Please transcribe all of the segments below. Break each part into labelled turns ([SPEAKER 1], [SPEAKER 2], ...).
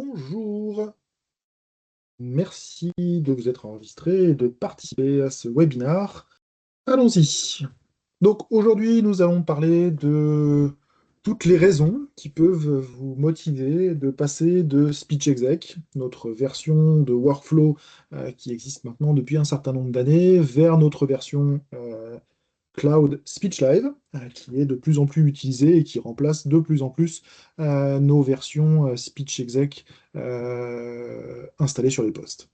[SPEAKER 1] Bonjour, merci de vous être enregistré et de participer à ce webinar. Allons-y. Donc aujourd'hui, nous allons parler de toutes les raisons qui peuvent vous motiver de passer de SpeechExec, notre version de workflow qui existe maintenant depuis un certain nombre d'années, vers notre version Cloud Speech Live, qui est de plus en plus utilisé et qui remplace de plus en plus nos versions Speech Exec installées sur les postes.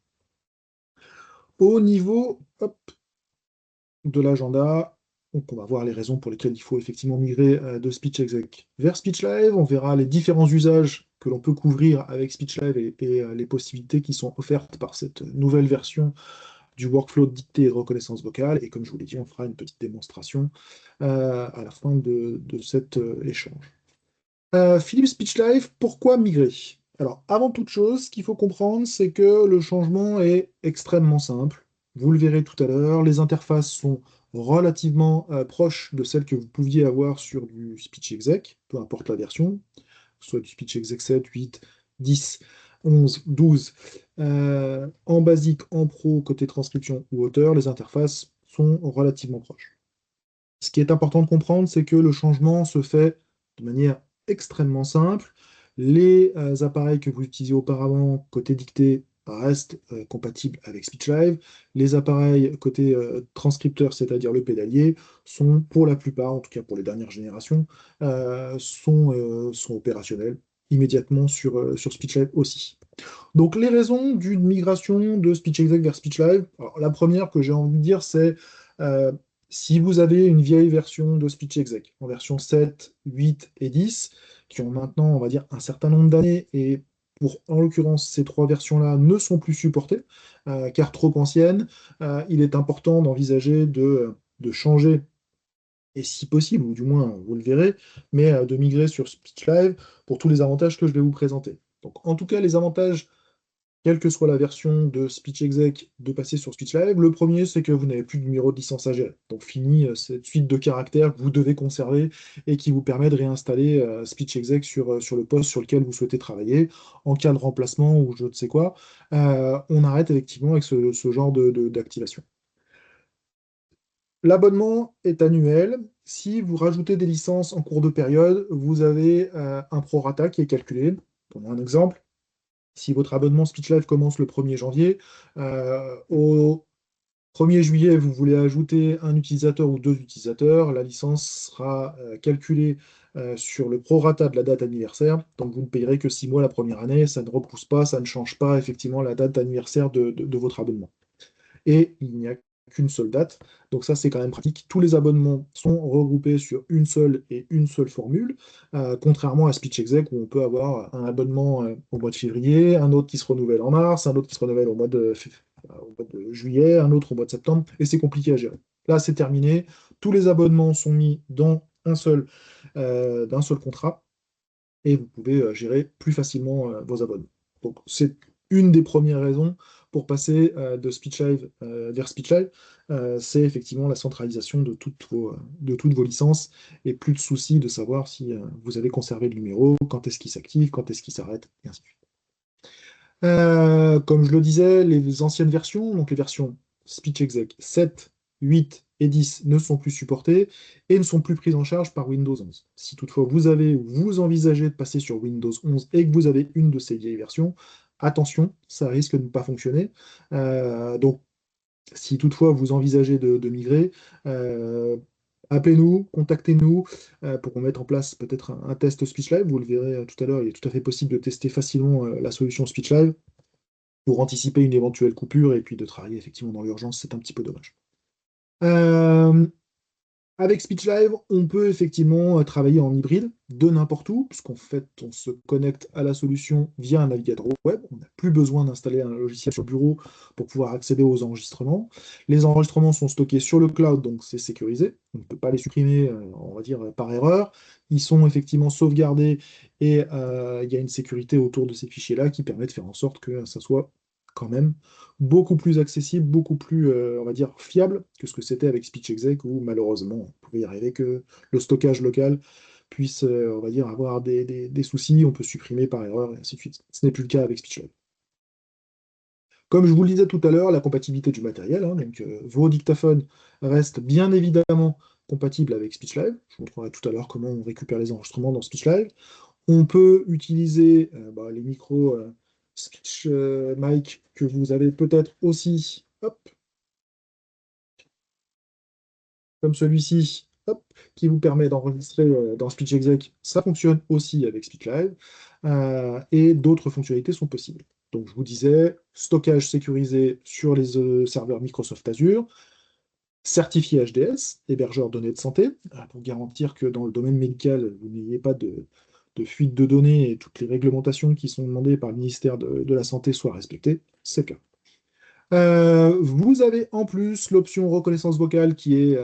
[SPEAKER 1] Au niveau de l'agenda, donc on va voir les raisons pour lesquelles il faut effectivement migrer de Speech Exec vers Speech Live. On verra les différents usages que l'on peut couvrir avec Speech Live et les possibilités qui sont offertes par cette nouvelle version du workflow de dictée et de reconnaissance vocale. Et comme je vous l'ai dit, on fera une petite démonstration à la fin de cet échange. Philips Speech Live, pourquoi migrer? Alors, avant toute chose, ce qu'il faut comprendre, c'est que le changement est extrêmement simple. Vous le verrez tout à l'heure, les interfaces sont relativement proches de celles que vous pouviez avoir sur du Speech Exec, peu importe la version, soit du Speech Exec 7, 8, 10, 11, 12. En basique, en pro, côté transcription ou auteur, les interfaces sont relativement proches. Ce qui est important de comprendre, c'est que le changement se fait de manière extrêmement simple. Les appareils que vous utilisiez auparavant, côté dictée, restent compatibles avec SpeechLive. Les appareils côté transcripteur, c'est-à-dire le pédalier, sont pour la plupart, en tout cas pour les dernières générations, sont opérationnels immédiatement sur SpeechLive aussi. Donc les raisons d'une migration de SpeechExec vers SpeechLive, alors, la première que j'ai envie de dire, c'est euh, si vous avez une vieille version de SpeechExec, en version 7, 8 et 10, qui ont maintenant, on va dire, un certain nombre d'années, et pour, en l'occurrence, ces trois versions-là ne sont plus supportées, car trop anciennes, il est important d'envisager de changer, et si possible, ou du moins, vous le verrez, mais de migrer sur SpeechLive pour tous les avantages que je vais vous présenter. Donc, en tout cas, les avantages quelle que soit la version de SpeechExec, de passer sur SpeechLive. Le premier, c'est que vous n'avez plus de numéro de licence à gérer. Donc fini cette suite de caractères que vous devez conserver et qui vous permet de réinstaller SpeechExec sur le poste sur lequel vous souhaitez travailler. En cas de remplacement ou je ne sais quoi, on arrête effectivement avec ce genre d'activation. L'abonnement est annuel. Si vous rajoutez des licences en cours de période, vous avez un prorata qui est calculé. Prenons un exemple. Si votre abonnement SpeechLive commence le 1er janvier, au 1er juillet, vous voulez ajouter un utilisateur ou deux utilisateurs, la licence sera calculée sur le prorata de la date anniversaire, donc vous ne payerez que 6 mois la première année, ça ne repousse pas, ça ne change pas effectivement la date anniversaire de votre abonnement. Et il n'y a qu'une seule date, donc ça c'est quand même pratique. Tous les abonnements sont regroupés sur une seule et une seule formule, contrairement à SpeechExec où on peut avoir un abonnement au mois de février, un autre qui se renouvelle en mars, un autre qui se renouvelle au mois de juillet, un autre au mois de septembre, et c'est compliqué à gérer. Là c'est terminé, tous les abonnements sont mis dans d'un seul contrat, et vous pouvez gérer plus facilement vos abonnements. Donc, c'est une des premières raisons pour passer de SpeechLive vers SpeechLive, c'est effectivement la centralisation de toutes vos licences et plus de soucis de savoir si vous avez conservé le numéro, quand est-ce qu'il s'active, quand est-ce qu'il s'arrête, et ainsi de suite. Comme je le disais, les anciennes versions, donc les versions SpeechExec 7, 8 et 10 ne sont plus supportées et ne sont plus prises en charge par Windows 11. Si toutefois vous avez ou vous envisagez de passer sur Windows 11 et que vous avez une de ces vieilles versions, attention, ça risque de ne pas fonctionner. Donc, si toutefois vous envisagez de migrer, euh, appelez-nous, contactez-nous pour qu'on mette en place peut-être un test SpeechLive. Vous le verrez tout à l'heure, il est tout à fait possible de tester facilement la solution SpeechLive pour anticiper une éventuelle coupure et puis de travailler effectivement dans l'urgence, c'est un petit peu dommage. Euh, Avec SpeechLive, on peut effectivement travailler en hybride de n'importe où, puisqu'en fait, on se connecte à la solution via un navigateur web. On n'a plus besoin d'installer un logiciel sur bureau pour pouvoir accéder aux enregistrements. Les enregistrements sont stockés sur le cloud, donc c'est sécurisé. On ne peut pas les supprimer, on va dire, par erreur. Ils sont effectivement sauvegardés et il y a une sécurité autour de ces fichiers-là qui permet de faire en sorte que ça soit quand même beaucoup plus accessible, beaucoup plus, on va dire, fiable que ce que c'était avec SpeechExec, où malheureusement, on pouvait y arriver que le stockage local puisse, on va dire, avoir des soucis, on peut supprimer par erreur, et ainsi de suite. Ce n'est plus le cas avec SpeechLive. Comme je vous le disais tout à l'heure, la compatibilité du matériel, hein, donc vos dictaphones restent bien évidemment compatibles avec SpeechLive. Je vous montrerai tout à l'heure comment on récupère les enregistrements dans SpeechLive. On peut utiliser les micros Speech Mic que vous avez peut-être aussi, hop, comme celui-ci, hop, qui vous permet d'enregistrer dans SpeechExec. Ça fonctionne aussi avec SpeechLive, et d'autres fonctionnalités sont possibles. Donc, je vous disais, stockage sécurisé sur les serveurs Microsoft Azure, certifié HDS, hébergeur données de santé, pour garantir que dans le domaine médical, vous n'ayez pas de fuite de données et toutes les réglementations qui sont demandées par le ministère de la Santé soient respectées. C'est le cas. Vous avez en plus l'option reconnaissance vocale qui est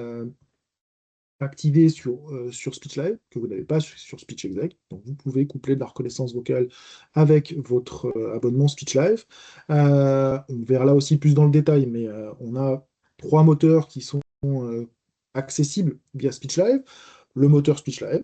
[SPEAKER 1] activée sur SpeechLive, que vous n'avez pas sur SpeechExec. Donc vous pouvez coupler de la reconnaissance vocale avec votre abonnement SpeechLive. On verra là aussi plus dans le détail, mais on a trois moteurs qui sont accessibles via SpeechLive. Le moteur SpeechLive,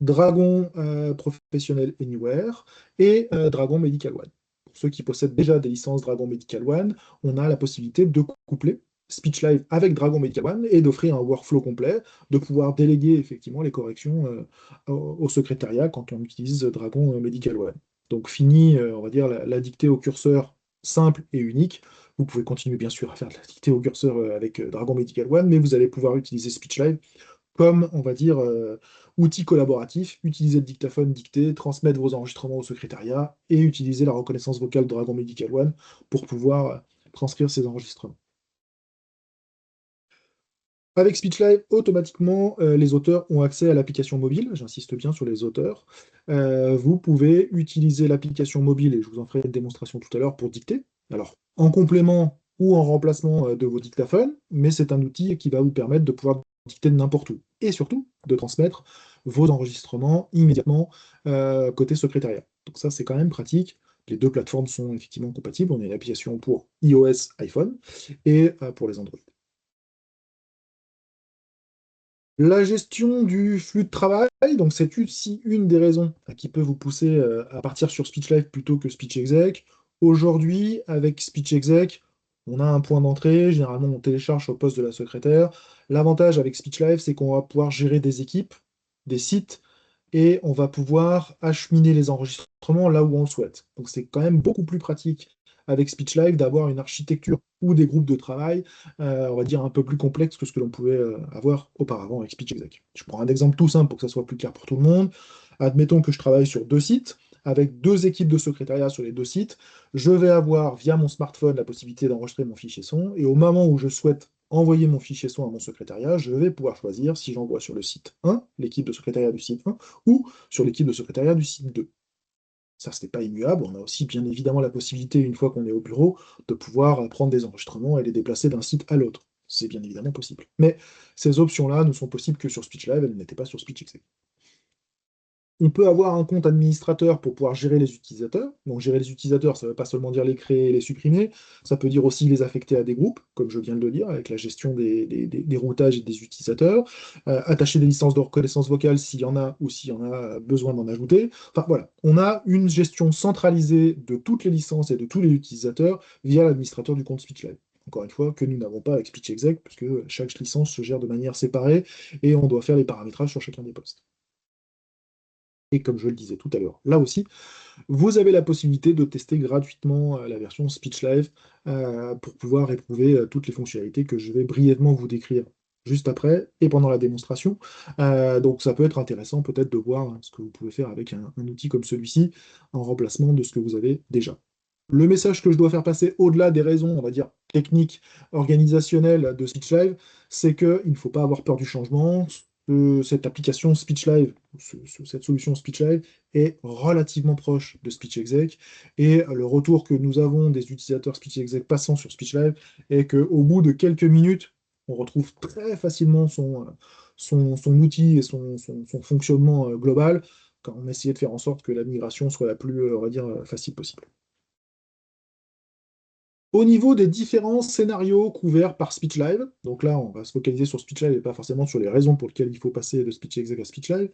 [SPEAKER 1] Dragon Professionnel Anywhere et Dragon Medical One. Pour ceux qui possèdent déjà des licences Dragon Medical One, on a la possibilité de coupler SpeechLive avec Dragon Medical One et d'offrir un workflow complet, de pouvoir déléguer effectivement les corrections au secrétariat quand on utilise Dragon Medical One. Donc fini, on va dire, la dictée au curseur simple et unique. Vous pouvez continuer bien sûr à faire de la dictée au curseur avec Dragon Medical One, mais vous allez pouvoir utiliser SpeechLive comme, on va dire, outil collaboratif, utiliser le dictaphone, dicter, transmettre vos enregistrements au secrétariat et utiliser la reconnaissance vocale de Dragon Medical One pour pouvoir transcrire ces enregistrements. Avec SpeechLive, automatiquement, les auteurs ont accès à l'application mobile. J'insiste bien sur les auteurs. Vous pouvez utiliser l'application mobile, et je vous en ferai une démonstration tout à l'heure, pour dicter. Alors, en complément ou en remplacement de vos dictaphones, mais c'est un outil qui va vous permettre de pouvoir dicter de n'importe où. Et surtout, de transmettre vos enregistrements immédiatement côté secrétariat. Donc ça, c'est quand même pratique. Les deux plateformes sont effectivement compatibles. On a une application pour iOS, iPhone, et pour les Android. La gestion du flux de travail, donc c'est aussi une des raisons qui peut vous pousser à partir sur SpeechLive plutôt que SpeechExec. Aujourd'hui, avec SpeechExec, on a un point d'entrée, généralement on télécharge au poste de la secrétaire. L'avantage avec SpeechLive, c'est qu'on va pouvoir gérer des équipes, des sites, et on va pouvoir acheminer les enregistrements là où on le souhaite. Donc c'est quand même beaucoup plus pratique avec SpeechLive d'avoir une architecture ou des groupes de travail, on va dire un peu plus complexes que ce que l'on pouvait avoir auparavant avec SpeechExec. Je prends un exemple tout simple pour que ça soit plus clair pour tout le monde. Admettons que je travaille sur deux sites, avec deux équipes de secrétariat sur les deux sites, je vais avoir via mon smartphone la possibilité d'enregistrer mon fichier son, et au moment où je souhaite envoyer mon fichier son à mon secrétariat, je vais pouvoir choisir si j'envoie sur le site 1, l'équipe de secrétariat du site 1, ou sur l'équipe de secrétariat du site 2. Ça, ce n'est pas immuable. On a aussi bien évidemment la possibilité, une fois qu'on est au bureau, de pouvoir prendre des enregistrements et les déplacer d'un site à l'autre. C'est bien évidemment possible. Mais ces options-là ne sont possibles que sur SpeechLive, elles n'étaient pas sur SpeechXC. On peut avoir un compte administrateur pour pouvoir gérer les utilisateurs. Donc gérer les utilisateurs, ça ne veut pas seulement dire les créer et les supprimer, ça peut dire aussi les affecter à des groupes, comme je viens de le dire, avec la gestion des routages et des utilisateurs, attacher des licences de reconnaissance vocale s'il y en a ou s'il y en a besoin d'en ajouter. Enfin voilà, on a une gestion centralisée de toutes les licences et de tous les utilisateurs via l'administrateur du compte SpeechLive. Encore une fois, que nous n'avons pas avec SpeechExec, puisque chaque licence se gère de manière séparée et on doit faire les paramétrages sur chacun des postes. Et comme je le disais tout à l'heure, là aussi, vous avez la possibilité de tester gratuitement la version SpeechLive pour pouvoir éprouver toutes les fonctionnalités que je vais brièvement vous décrire juste après et pendant la démonstration. Donc ça peut être intéressant peut-être de voir ce que vous pouvez faire avec un outil comme celui-ci en remplacement de ce que vous avez déjà. Le message que je dois faire passer au-delà des raisons, on va dire, techniques, organisationnelles de SpeechLive, c'est qu'il ne faut pas avoir peur du changement. Cette application SpeechLive, cette solution SpeechLive, est relativement proche de SpeechExec, et le retour que nous avons des utilisateurs SpeechExec passant sur SpeechLive est qu'au bout de quelques minutes, on retrouve très facilement son outil et son fonctionnement global, quand on essayait de faire en sorte que la migration soit la plus, on va dire, facile possible. Au niveau des différents scénarios couverts par SpeechLive, donc là on va se focaliser sur SpeechLive et pas forcément sur les raisons pour lesquelles il faut passer de SpeechExec à SpeechLive,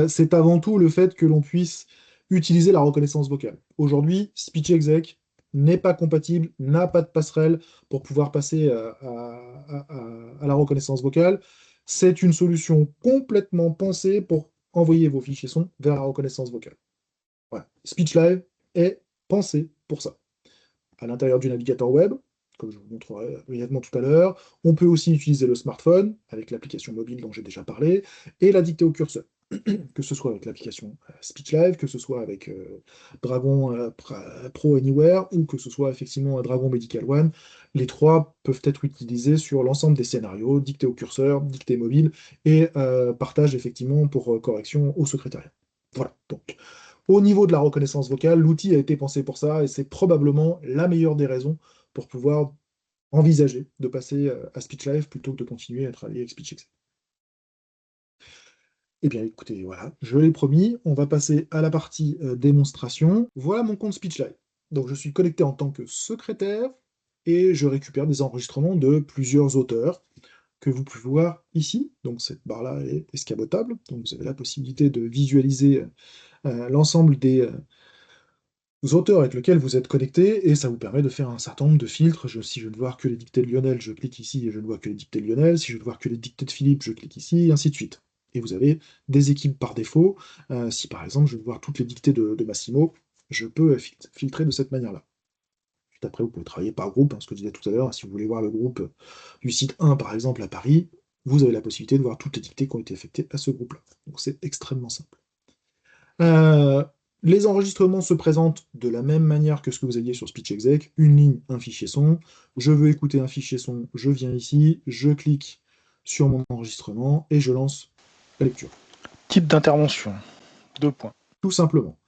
[SPEAKER 1] c'est avant tout le fait que l'on puisse utiliser la reconnaissance vocale. Aujourd'hui, SpeechExec n'est pas compatible, n'a pas de passerelle pour pouvoir passer à la reconnaissance vocale. C'est une solution complètement pensée pour envoyer vos fichiers son vers la reconnaissance vocale. Voilà. SpeechLive est pensé pour ça à l'intérieur du navigateur web, comme je vous montrerai brièvement tout à l'heure. On peut aussi utiliser le smartphone, avec l'application mobile dont j'ai déjà parlé, et la dictée au curseur, que ce soit avec l'application SpeechLive, que ce soit avec Dragon Pro Anywhere, ou que ce soit effectivement Dragon Medical One. Les trois peuvent être utilisés sur l'ensemble des scénarios, dictée au curseur, dictée mobile, et partage effectivement pour correction au secrétariat. Voilà, donc au niveau de la reconnaissance vocale, l'outil a été pensé pour ça et c'est probablement la meilleure des raisons pour pouvoir envisager de passer à SpeechLive plutôt que de continuer à travailler avec SpeechXL. Eh bien, écoutez, voilà, je l'ai promis, on va passer à la partie démonstration. Voilà mon compte SpeechLive. Donc, je suis connecté en tant que secrétaire et je récupère des enregistrements de plusieurs auteurs que vous pouvez voir ici. Donc, cette barre-là est escabotable. Donc, vous avez la possibilité de visualiser l'ensemble des auteurs avec lesquels vous êtes connecté, et ça vous permet de faire un certain nombre de filtres. Si je ne vois que les dictées de Lionel, je clique ici et je ne vois que les dictées de Lionel. Si je veux voir que les dictées de Philippe, je clique ici, et ainsi de suite. Et vous avez des équipes par défaut. Si par exemple je veux voir toutes les dictées de Massimo, je peux filtrer de cette manière-là. Puis après, vous pouvez travailler par groupe, hein, ce que je disais tout à l'heure. Si vous voulez voir le groupe du site 1, par exemple, à Paris, vous avez la possibilité de voir toutes les dictées qui ont été affectées à ce groupe-là. Donc c'est extrêmement simple. Euh, les enregistrements se présentent de la même manière que ce que vous aviez sur SpeechExec, une ligne, un fichier son. Je veux écouter un fichier son, je viens ici, je clique sur mon enregistrement et je lance la lecture.
[SPEAKER 2] Type d'intervention, 2 points.
[SPEAKER 1] Tout simplement.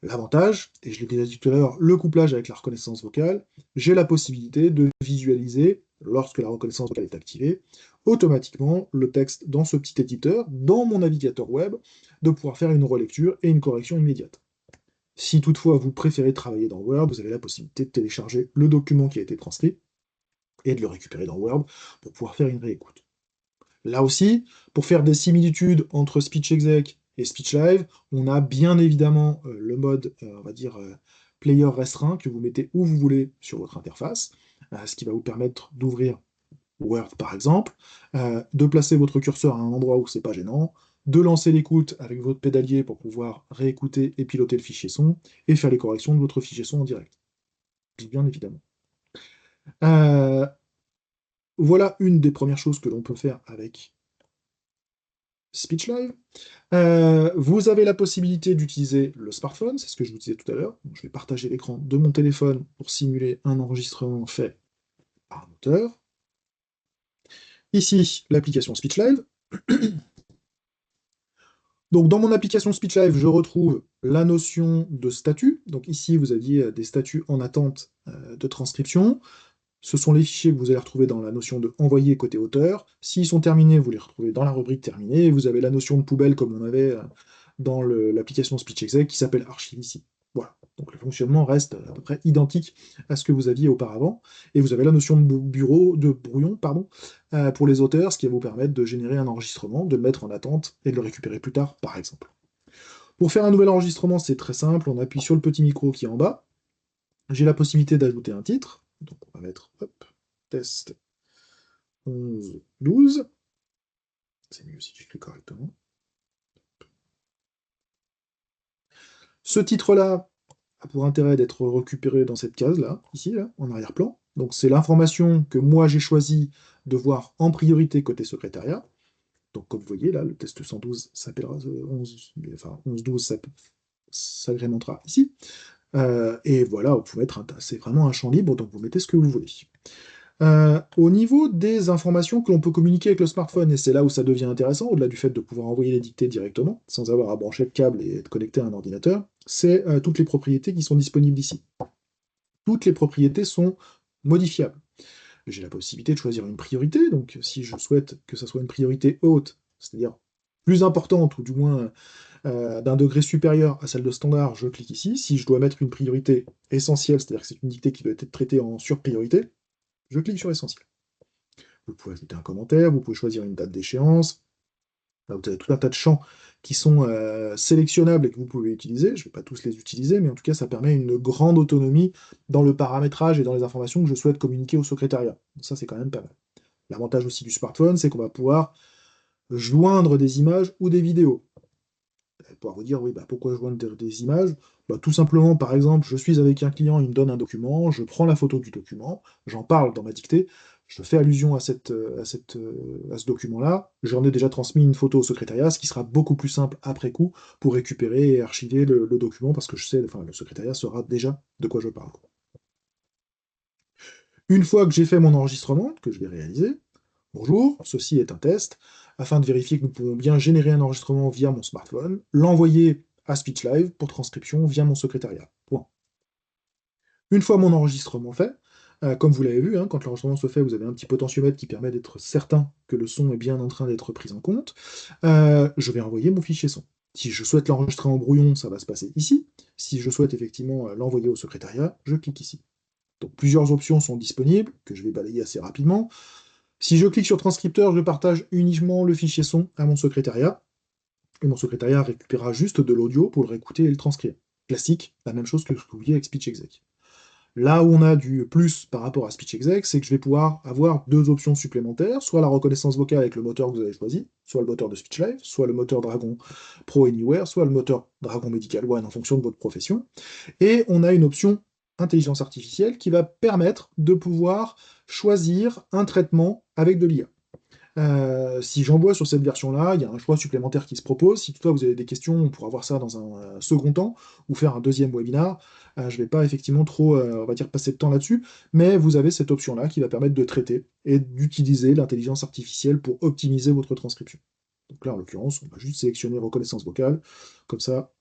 [SPEAKER 1] L'avantage, et je l'ai déjà dit tout à l'heure, le couplage avec la reconnaissance vocale, j'ai la possibilité de visualiser, lorsque la reconnaissance vocale est activée, automatiquement le texte dans ce petit éditeur, dans mon navigateur web, de pouvoir faire une relecture et une correction immédiate. Si toutefois vous préférez travailler dans Word, vous avez la possibilité de télécharger le document qui a été transcrit et de le récupérer dans Word pour pouvoir faire une réécoute. Là aussi, pour faire des similitudes entre SpeechExec et SpeechLive, on a bien évidemment le mode, on va dire, player restreint que vous mettez où vous voulez sur votre interface, ce qui va vous permettre d'ouvrir Word par exemple, de placer votre curseur à un endroit où c'est pas gênant, de lancer l'écoute avec votre pédalier pour pouvoir réécouter et piloter le fichier son, et faire les corrections de votre fichier son en direct. Bien évidemment. Euh, voilà une des premières choses que l'on peut faire avec SpeechLive. Vous avez la possibilité d'utiliser le smartphone, c'est ce que je vous disais tout à l'heure. Je vais partager l'écran de mon téléphone pour simuler un enregistrement fait par un auteur. Ici, l'application SpeechLive. Donc dans mon application SpeechLive, je retrouve la notion de statut. Donc ici, vous aviez des statuts en attente de transcription. Ce sont les fichiers que vous allez retrouver dans la notion de envoyer côté auteur. S'ils sont terminés, vous les retrouvez dans la rubrique terminée. Et vous avez la notion de poubelle comme on avait dans l'application SpeechExec qui s'appelle archive ici. Voilà. Donc le fonctionnement reste à peu près identique à ce que vous aviez auparavant. Et vous avez la notion de brouillon, pardon, pour les auteurs, ce qui va vous permettre de générer un enregistrement, de le mettre en attente et de le récupérer plus tard, par exemple. Pour faire un nouvel enregistrement, c'est très simple. On appuie sur le petit micro qui est en bas. J'ai la possibilité d'ajouter un titre. Donc on va mettre hop, test 11, 12. C'est mieux si j'écris correctement. Ce titre-là a pour intérêt d'être récupéré dans cette case-là, ici, là, en arrière-plan. Donc c'est l'information que moi j'ai choisi de voir en priorité côté secrétariat. Donc comme vous voyez, là, le test 112 s'appellera 11, enfin 11-12 s'agrémentera ici. Et voilà, vous pouvez mettre c'est vraiment un champ libre, donc vous mettez ce que vous voulez. Au niveau des informations que l'on peut communiquer avec le smartphone, et c'est là où ça devient intéressant, au-delà du fait de pouvoir envoyer les dictées directement, sans avoir à brancher le câble et être connecté à un ordinateur, c'est toutes les propriétés qui sont disponibles ici. Toutes les propriétés sont modifiables. J'ai la possibilité de choisir une priorité, donc si je souhaite que ça soit une priorité haute, c'est-à-dire plus importante, ou du moins d'un degré supérieur à celle de standard, je clique ici. Si je dois mettre une priorité essentielle, c'est-à-dire que c'est une dictée qui doit être traitée en surpriorité, je clique sur essentiel. Vous pouvez ajouter un commentaire, vous pouvez choisir une date d'échéance. Là, vous avez tout un tas de champs qui sont sélectionnables et que vous pouvez utiliser. Je ne vais pas tous les utiliser, mais en tout cas, ça permet une grande autonomie dans le paramétrage et dans les informations que je souhaite communiquer au secrétariat. Donc ça, c'est quand même pas mal. L'avantage aussi du smartphone, c'est qu'on va pouvoir joindre des images ou des vidéos. Vous allez pouvoir vous dire, oui, bah, pourquoi joindre des images? Bah, tout simplement, par exemple, je suis avec un client, il me donne un document, je prends la photo du document, j'en parle dans ma dictée, je fais allusion à ce document-là, j'en ai déjà transmis une photo au secrétariat, ce qui sera beaucoup plus simple après coup pour récupérer et archiver le document, parce que je sais, enfin, le secrétariat saura déjà de quoi je parle. Une fois que j'ai fait mon enregistrement, que je vais réaliser, bonjour, ceci est un test, afin de vérifier que nous pouvons bien générer un enregistrement via mon smartphone, l'envoyer à SpeechLive pour transcription via mon secrétariat. Point. Une fois mon enregistrement fait, comme vous l'avez vu, hein, quand l'enregistrement se fait, vous avez un petit potentiomètre qui permet d'être certain que le son est bien en train d'être pris en compte. Je vais envoyer mon fichier son. Si je souhaite l'enregistrer en brouillon, ça va se passer ici. Si je souhaite effectivement l'envoyer au secrétariat, je clique ici. Donc plusieurs options sont disponibles, que je vais balayer assez rapidement. Si je clique sur transcripteur, je partage uniquement le fichier son à mon secrétariat, et mon secrétariat récupérera juste de l'audio pour le réécouter et le transcrire. Classique, la même chose que ce que vous voyez avec SpeechExec. Là où on a du plus par rapport à SpeechExec, c'est que je vais pouvoir avoir deux options supplémentaires, soit la reconnaissance vocale avec le moteur que vous avez choisi, soit le moteur de SpeechLive, soit le moteur Dragon Pro Anywhere, soit le moteur Dragon Medical One en fonction de votre profession. Et on a une option intelligence artificielle qui va permettre de pouvoir choisir un traitement avec de l'IA. Si j'envoie sur cette version-là, il y a un choix supplémentaire qui se propose. Si toutefois vous avez des questions, on pourra voir ça dans un second temps, ou faire un deuxième webinar. Je ne vais pas effectivement trop, on va dire, passer de temps là-dessus, mais vous avez cette option-là qui va permettre de traiter et d'utiliser l'intelligence artificielle pour optimiser votre transcription. Donc là, en l'occurrence, on va juste sélectionner reconnaissance vocale, comme ça,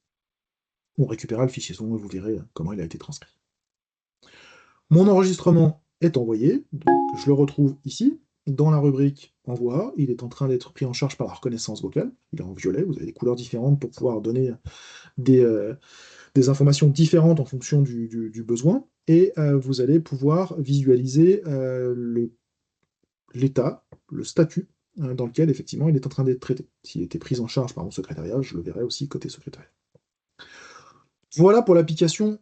[SPEAKER 1] on récupérera le fichier son et vous verrez comment il a été transcrit. Mon enregistrement est envoyé, donc je le retrouve ici, dans la rubrique Envoi. Il est en train d'être pris en charge par la reconnaissance vocale. Il est en violet, vous avez des couleurs différentes pour pouvoir donner des informations différentes en fonction du besoin. Et vous allez pouvoir visualiser l'état, le statut dans lequel effectivement il est en train d'être traité. S'il était pris en charge par mon secrétariat, je le verrai aussi côté secrétariat. Voilà pour l'application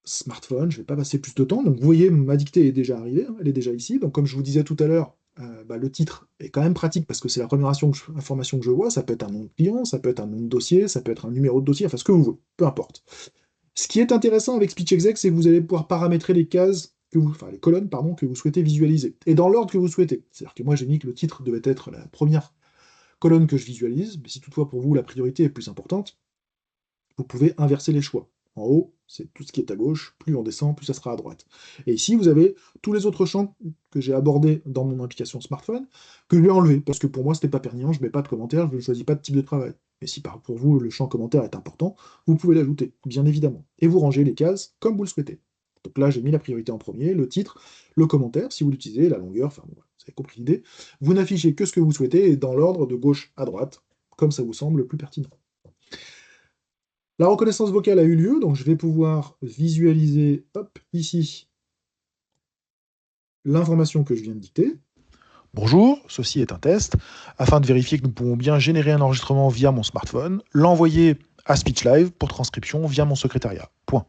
[SPEAKER 1] smartphone, je ne vais pas passer plus de temps. Donc vous voyez, ma dictée est déjà arrivée, hein, elle est déjà ici. Donc comme je vous disais tout à l'heure, le titre est quand même pratique parce que c'est la première information que je vois. Ça peut être un nom de client, ça peut être un nom de dossier, ça peut être un numéro de dossier, enfin ce que vous voulez, peu importe. Ce qui est intéressant avec SpeechExec, c'est que vous allez pouvoir paramétrer les cases enfin les colonnes, pardon, que vous souhaitez visualiser, et dans l'ordre que vous souhaitez. C'est-à-dire que moi j'ai mis que le titre devait être la première colonne que je visualise, mais si toutefois pour vous la priorité est plus importante, vous pouvez inverser les choix. En haut, c'est tout ce qui est à gauche, plus on descend, plus ça sera à droite. Et ici, vous avez tous les autres champs que j'ai abordés dans mon application smartphone, que je vais enlever, parce que pour moi, c'était pas pertinent, je ne mets pas de commentaires, je ne choisis pas de type de travail. Mais si pour vous, le champ commentaire est important, vous pouvez l'ajouter, bien évidemment. Et vous rangez les cases comme vous le souhaitez. Donc là, j'ai mis la priorité en premier, le titre, le commentaire, si vous l'utilisez, la longueur, enfin bon, vous avez compris l'idée. Vous n'affichez que ce que vous souhaitez, et dans l'ordre de gauche à droite, comme ça vous semble le plus pertinent. La reconnaissance vocale a eu lieu, donc je vais pouvoir visualiser, hop, ici, l'information que je viens de dicter.
[SPEAKER 2] Bonjour, ceci est un test. Afin de vérifier que nous pouvons bien générer un enregistrement via mon smartphone, l'envoyer à SpeechLive pour transcription via mon secrétariat. Point.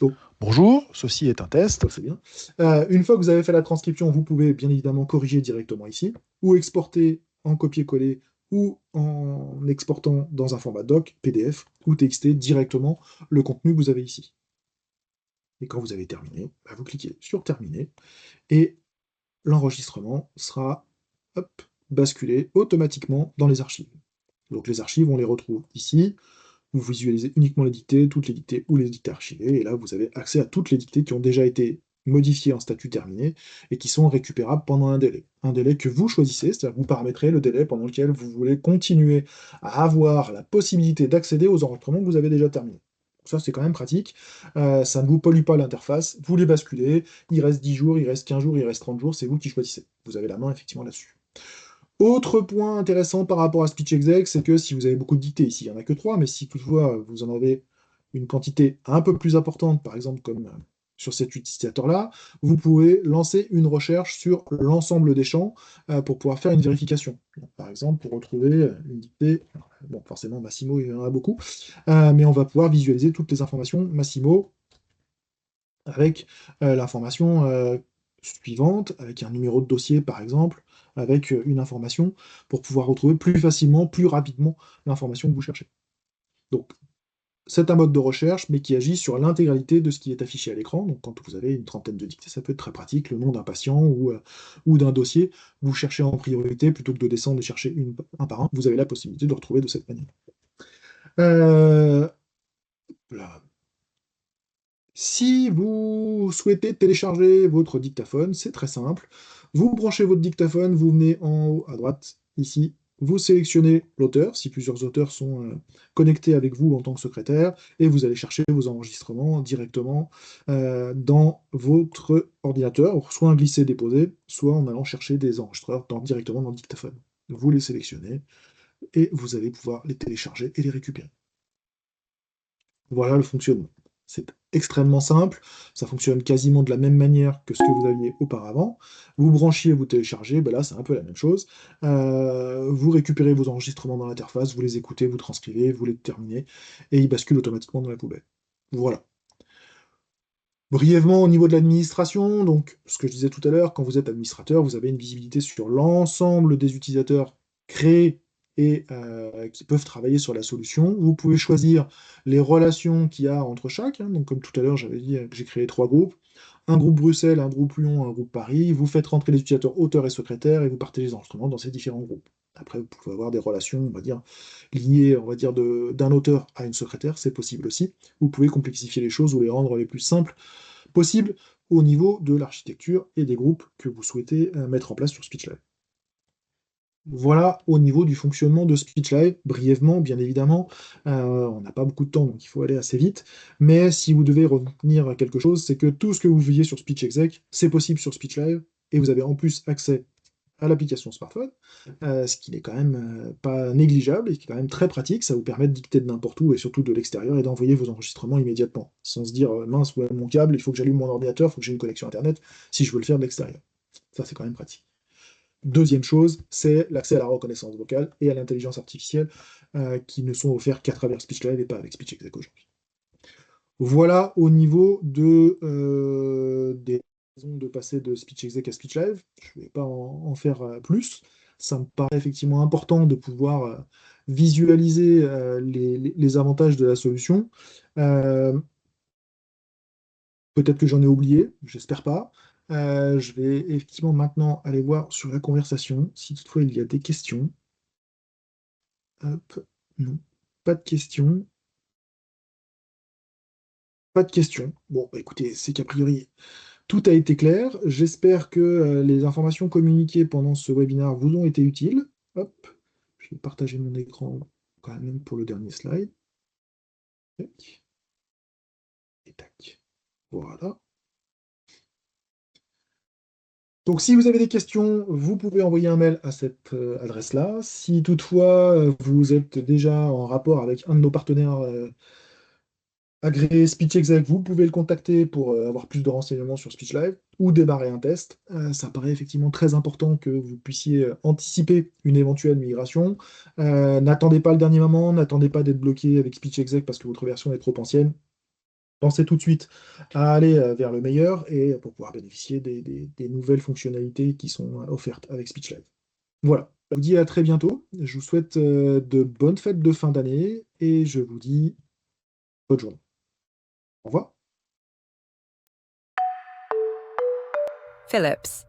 [SPEAKER 1] Donc,
[SPEAKER 2] bonjour, ceci est un test.
[SPEAKER 1] ça c'est bien. Une fois que vous avez fait la transcription, vous pouvez bien évidemment corriger directement ici, ou exporter en copier-coller, ou en exportant dans un format doc, PDF ou TXT directement le contenu que vous avez ici. Et quand vous avez terminé, vous cliquez sur Terminer, et l'enregistrement sera basculé automatiquement dans les archives. Donc les archives, on les retrouve ici. Vous visualisez uniquement les dictées, toutes les dictées ou les dictées archivées, et là vous avez accès à toutes les dictées qui ont déjà été modifiées en statut terminé et qui sont récupérables pendant un délai. Un délai que vous choisissez, c'est-à-dire que vous paramétrez le délai pendant lequel vous voulez continuer à avoir la possibilité d'accéder aux enregistrements que vous avez déjà terminés. Ça, c'est quand même pratique. Ça ne vous pollue pas l'interface. Vous les basculez. Il reste 10 jours, il reste 15 jours, il reste 30 jours. C'est vous qui choisissez. Vous avez la main, effectivement, là-dessus. Autre point intéressant par rapport à SpeechExec, c'est que si vous avez beaucoup de dictées, ici il n'y en a que 3, mais si toutefois vous en avez une quantité un peu plus importante, par exemple comme sur cet utilisateur-là, vous pouvez lancer une recherche sur l'ensemble des champs pour pouvoir faire une vérification. Donc, par exemple, pour retrouver une dictée, bon, forcément Massimo, il y en a beaucoup, mais on va pouvoir visualiser toutes les informations Massimo avec l'information suivante, avec un numéro de dossier par exemple, avec une information pour pouvoir retrouver plus facilement, plus rapidement l'information que vous cherchez. Donc, c'est un mode de recherche, mais qui agit sur l'intégralité de ce qui est affiché à l'écran. Donc, quand vous avez une trentaine de dictées, ça peut être très pratique. Le nom d'un patient ou d'un dossier, vous cherchez en priorité plutôt que de descendre et chercher un par un. Vous avez la possibilité de retrouver de cette manière. Voilà. Si vous souhaitez télécharger votre dictaphone, c'est très simple. Vous branchez votre dictaphone, vous venez en haut à droite, ici, vous sélectionnez l'auteur, si plusieurs auteurs sont connectés avec vous en tant que secrétaire, et vous allez chercher vos enregistrements directement dans votre ordinateur, soit un glisser-déposer, soit en allant chercher des enregistreurs directement dans le dictaphone. Vous les sélectionnez, et vous allez pouvoir les télécharger et les récupérer. Voilà le fonctionnement. C'est extrêmement simple, ça fonctionne quasiment de la même manière que ce que vous aviez auparavant. Vous branchiez, vous téléchargez, ben là c'est un peu la même chose. Vous récupérez vos enregistrements dans l'interface, vous les écoutez, vous transcrivez, vous les terminez, et ils basculent automatiquement dans la poubelle. Voilà. Brièvement au niveau de l'administration, donc ce que je disais tout à l'heure, quand vous êtes administrateur, vous avez une visibilité sur l'ensemble des utilisateurs créés et qui peuvent travailler sur la solution. Vous pouvez choisir les relations qu'il y a entre chaque. Donc comme tout à l'heure, j'avais dit que j'ai créé 3 groupes. Un groupe Bruxelles, un groupe Lyon, un groupe Paris. Vous faites rentrer les utilisateurs auteurs et secrétaires et vous partagez les enregistrements dans ces différents groupes. Après, vous pouvez avoir des relations, on va dire, liées, on va dire, d'un auteur à une secrétaire, c'est possible aussi. Vous pouvez complexifier les choses ou les rendre les plus simples possible au niveau de l'architecture et des groupes que vous souhaitez mettre en place sur SpeechLive. Voilà au niveau du fonctionnement de SpeechLive, brièvement, bien évidemment. On n'a pas beaucoup de temps, donc il faut aller assez vite. Mais si vous devez retenir à quelque chose, c'est que tout ce que vous voyez sur SpeechExec, c'est possible sur SpeechLive, et vous avez en plus accès à l'application smartphone, ce qui n'est quand même pas négligeable et qui est quand même très pratique. Ça vous permet de dicter de n'importe où et surtout de l'extérieur et d'envoyer vos enregistrements immédiatement, sans se dire mince, ouais, mon câble, il faut que j'allume mon ordinateur, il faut que j'ai une connexion Internet si je veux le faire de l'extérieur. Ça, c'est quand même pratique. Deuxième chose, c'est l'accès à la reconnaissance vocale et à l'intelligence artificielle qui ne sont offerts qu'à travers SpeechLive et pas avec SpeechExec aujourd'hui. Voilà au niveau des raisons de passer de SpeechExec à SpeechLive. Je ne vais pas en faire plus. Ça me paraît effectivement important de pouvoir visualiser les avantages de la solution. Euh, Peut-être que j'en ai oublié, j'espère pas. Je vais effectivement maintenant aller voir sur la conversation si toutefois il y a des questions. Hop, non, pas de questions. Pas de questions. Bon, bah, écoutez, c'est qu'a priori tout a été clair. J'espère que les informations communiquées pendant ce webinaire vous ont été utiles. Hop, je vais partager mon écran quand même pour le dernier slide. Tac. Et tac. Voilà. Donc si vous avez des questions, vous pouvez envoyer un mail à cette adresse-là. Si toutefois vous êtes déjà en rapport avec un de nos partenaires agréé SpeechExec, vous pouvez le contacter pour avoir plus de renseignements sur SpeechLive ou démarrer un test. Ça paraît effectivement très important que vous puissiez anticiper une éventuelle migration. N'attendez pas le dernier moment, n'attendez pas d'être bloqué avec SpeechExec parce que votre version est trop ancienne. Pensez tout de suite à aller vers le meilleur et pour pouvoir bénéficier des nouvelles fonctionnalités qui sont offertes avec SpeechLive. Voilà. Je vous dis à très bientôt. Je vous souhaite de bonnes fêtes de fin d'année et je vous dis bonne journée. Au revoir.
[SPEAKER 3] Phillips.